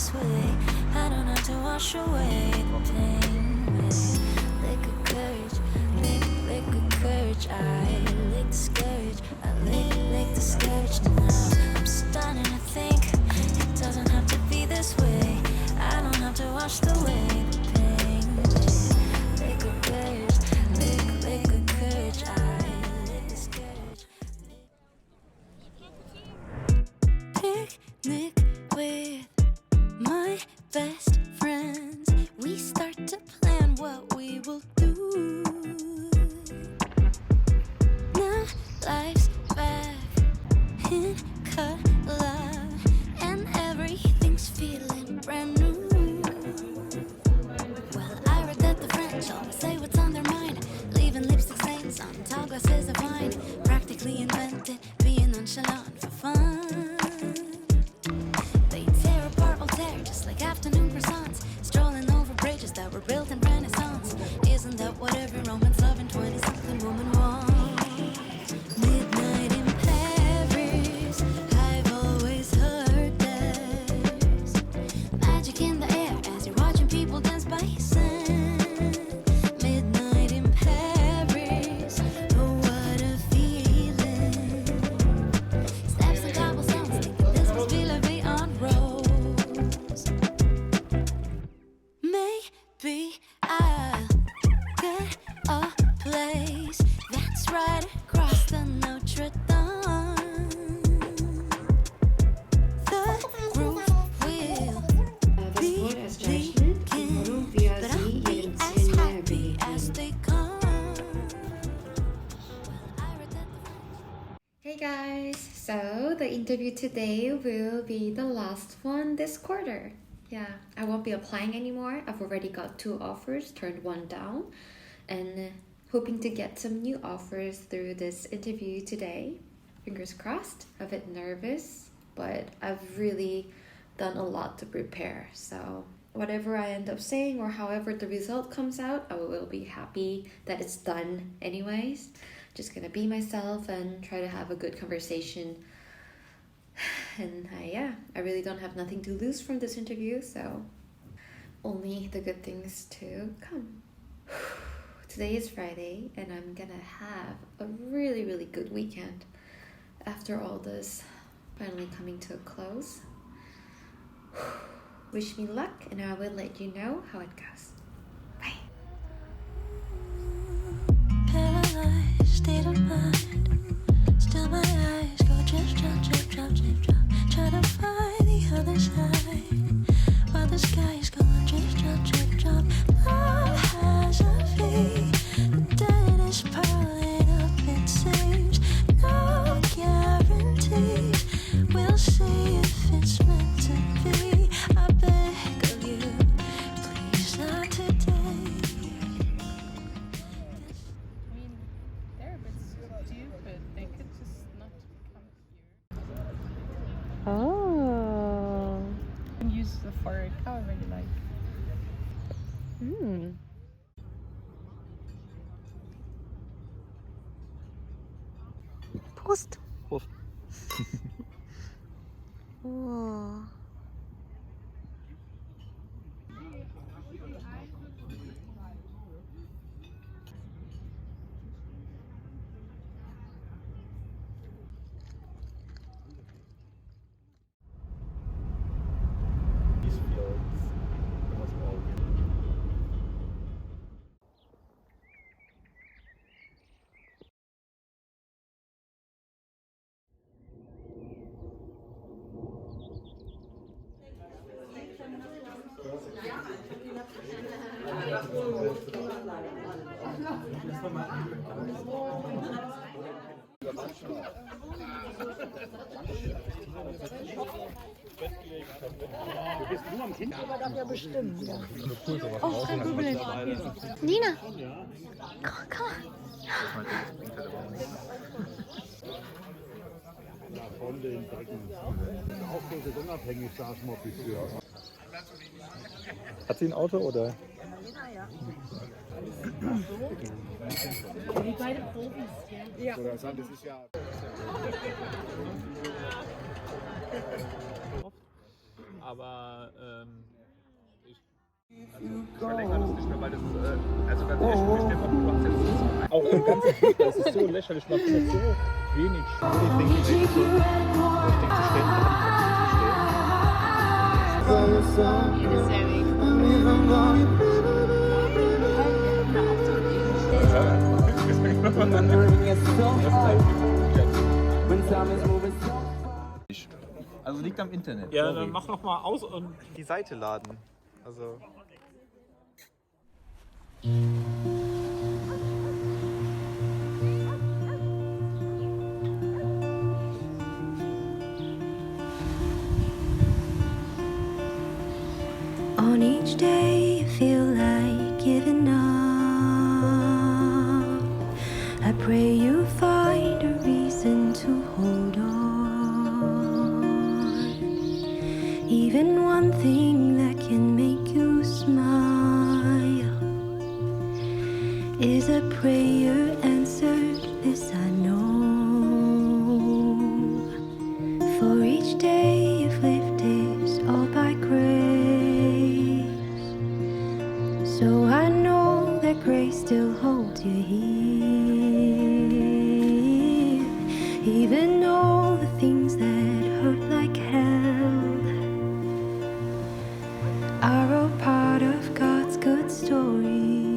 this way. I don't have to wash away the pain with liquid courage, liquid courage. I lick the scourge, I lick the scourge. Now I'm starting to think it doesn't have to be this way. I don't have to wash away the pain with liquid courage, liquid courage. I lick the scourge. Picnic with my best friends. We start to plan what we will do. Now life's back in color and everything's feeling brand new. Well, I read that the French always say what's on their mind, leaving lipstick stains on tall glasses of wine. Practically invented being nonchalant for fun. They tear apart Voltaire just like afternoon croissants, strolling over bridges that were built in Renaissance. Isn't that what every romance loving 20-something woman wants? Midnight in Paris, I've always heard there's magic in the air as you're watching people dance by sand. Midnight in Paris, oh what a feeling. Steps and cobblestones, thinking this must be La Vie en Rose. Maybe I'll get a place that's right across the Notre Dame. The groove will Das be Wort als Deutschland und wir but I'll sie be ihren as Sinn happy as they come. Hey guys, so the interview today will be the last one this quarter. Yeah, I won't be applying anymore. I've already got 2 offers, turned 1 down, and hoping to get some new offers through this interview today. Fingers crossed. A bit nervous, but I've really done a lot to prepare. So whatever I end up saying or however the result comes out, I will be happy that it's done anyways. Just gonna be myself and try to have a good conversation. And I really don't have nothing to lose from this interview, so only the good things to come. Today is Friday and I'm gonna have a really, really good weekend after all this finally coming to a close. Wish me luck and I will let you know how it goes. Bye. Paralyzed state of mind. Still my eyes go drip, drop, drip, drop, drip, drop. Try to find the other side while the sky is going drip, drop, drip, drop. Love has a fee. The debt is piling up, it seems. No guarantees. We'll see if it's meant to be. I beg of you, please not today. I mean, they're a bit stupid. They could just not come here. Oh. You can use the fork however you like. 포스트. 포스트. 우와. These fields, almost all green. Oh, kein Problem. Nina! Come on. Von den Becken. Auch so saisonabhängig, sag ich mal, bisher. Hat sie ein Auto oder? Wie beide Profis, gell? Ja. Oder sagen, das ist ja. aber ich verlängere das nicht mehr, weil das, also ganz ehrlich, mir steht du hast jetzt auch im ganzen Weg, das ist so lächerlich, man findet so wenig Schule, ich denke, ich denke, zu stellen, Also liegt am Internet. ja, sorry. dann mach noch mal aus und die Seite laden. Also. On each day you feel like giving up. I pray you find a reason to hold on. Even one thing that can make you smile is a prayer answered, this I know. For each day you've lived is all by grace. So I know that grace still holds you here. Even though the things that hurt like hell are all part of God's good story.